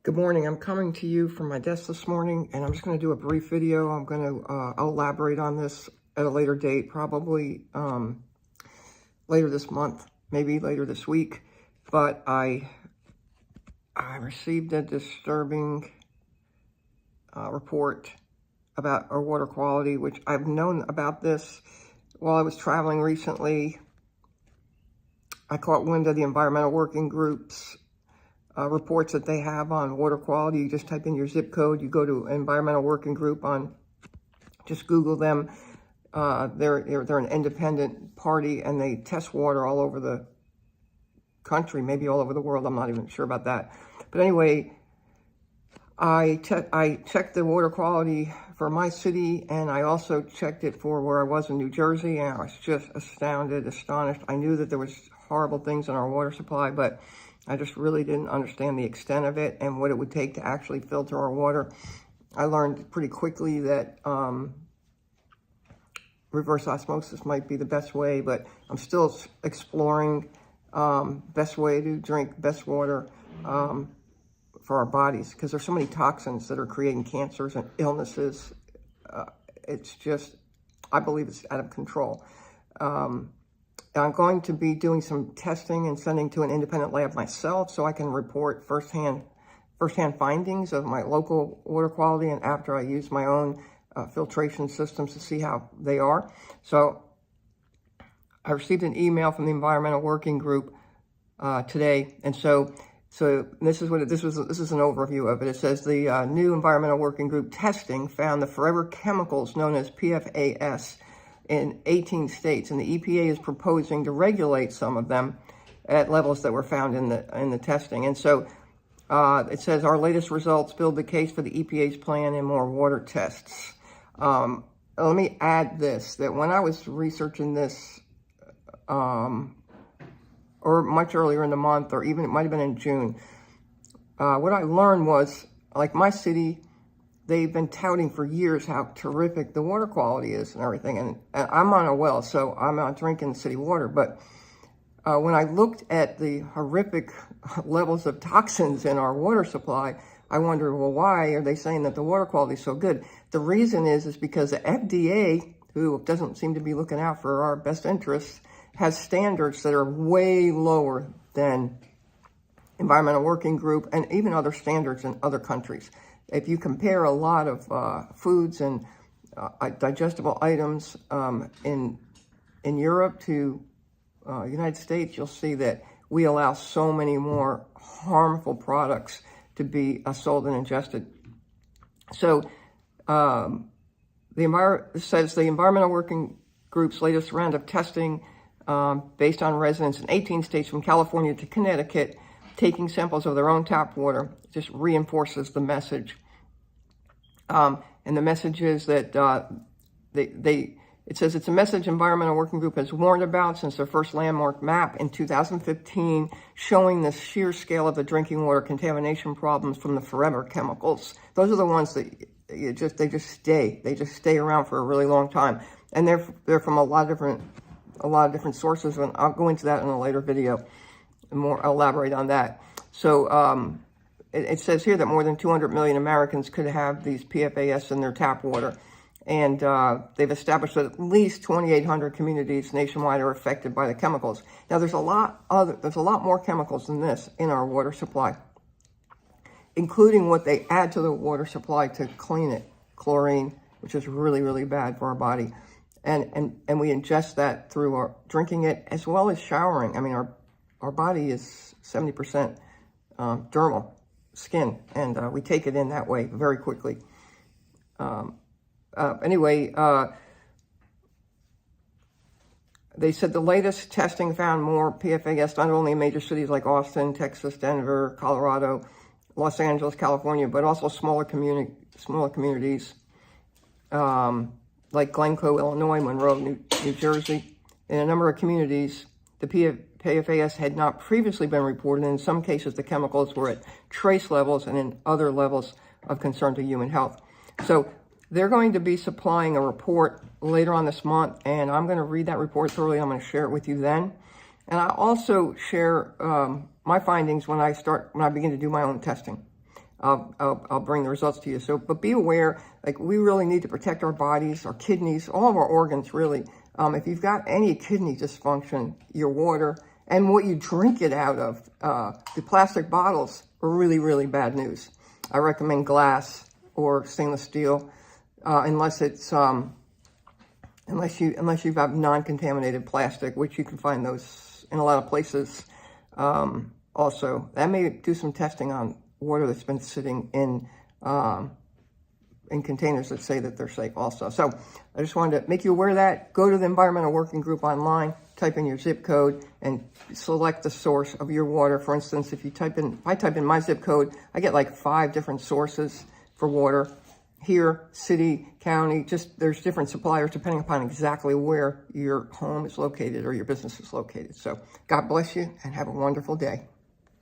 Good morning. I'm coming to you from my desk this morning, and I'm just going to do a brief video. I'm going to I'll elaborate on this at a later date, probably later this month, maybe later this week. But I received a disturbing report about our water quality, which I've known about this while I was traveling recently. I caught wind of the environmental working groups reports that they have on water quality. You just type in your zip code, you go to environmental working group just Google them. They're an independent party, and they test water all over the country, maybe all over the world. I'm not even sure about that. But anyway, I checked the water quality for my city, and I also checked it for where I was in New Jersey, and I was just astonished. I knew that there was horrible things in our water supply, but I just really didn't understand the extent of it and what it would take to actually filter our water. I learned pretty quickly that reverse osmosis might be the best way, but I'm still exploring best way to drink best water for our bodies, because there's so many toxins that are creating cancers and illnesses. It's just, I believe it's out of control. I'm going to be doing some testing and sending to an independent lab myself so I can report firsthand findings of my local water quality, and after I use my own filtration systems to see how they are. So I received an email from the environmental working group today, and so this is an overview of it. It says the new environmental working group testing found the forever chemicals known as PFAS in 18 states, and the EPA is proposing to regulate some of them at levels that were found in the testing. And so it says our latest results build the case for the EPA's plan and more water tests. Let me add this, that when I was researching this, or much earlier in the month, or even it might have been in June, what I learned was, like my city, they've been touting for years how terrific the water quality is and everything. And I'm on a well, so I'm not drinking city water. But when I looked at the horrific levels of toxins in our water supply, I wondered, well, why are they saying that the water quality is so good? The reason is because the FDA, who doesn't seem to be looking out for our best interests, has standards that are way lower than Environmental Working Group and even other standards in other countries. If you compare a lot of foods and digestible items in Europe to United States, you'll see that we allow so many more harmful products to be sold and ingested. So it says the Environmental Working Group's latest round of testing based on residents in 18 states from California to Connecticut taking samples of their own tap water just reinforces the message. And the message is that it says it's a message Environmental Working Group has warned about since their first landmark map in 2015, showing the sheer scale of the drinking water contamination problems from the forever chemicals. Those are the ones that they just stay around for a really long time, and they're from a lot of different sources, and I'll go into that in a later video. I'll elaborate on that. So it says here that more than 200 million Americans could have these PFAS in their tap water. And they've established that at least 2,800 communities nationwide are affected by the chemicals. Now, there's a lot more chemicals than this in our water supply, including what they add to the water supply to clean it, chlorine, which is really, really bad for our body. And we ingest that through our drinking it as well as showering. I mean, our body is 70% dermal skin, and we take it in that way very quickly. Anyway, they said the latest testing found more PFAS not only in major cities like Austin, Texas, Denver, Colorado, Los Angeles, California, but also smaller communities like Glencoe, Illinois, Monroe, New Jersey. In a number of communities, the PFAS had not previously been reported, and in some cases the chemicals were at trace levels and in other levels of concern to human health. So they're going to be supplying a report later on this month, and I'm going to read that report thoroughly. I'm going to share it with you then. And I also share my findings when I begin to do my own testing. I'll bring the results to you. So, but be aware, like we really need to protect our bodies, our kidneys, all of our organs really. If you've got any kidney dysfunction, your water and what you drink it out of, the plastic bottles are really, really bad news. I recommend glass or stainless steel, unless it's, unless you've got non-contaminated plastic, which you can find those in a lot of places. Also, that may do some testing on water that's been sitting in containers that say that they're safe also. So I just wanted to make you aware of that. Go to the Environmental Working Group online, type in your zip code, and select the source of your water. For instance, if I type in my zip code, I get like 5 different sources for water. Here, city, county, there's different suppliers depending upon exactly where your home is located or your business is located. So God bless you and have a wonderful day.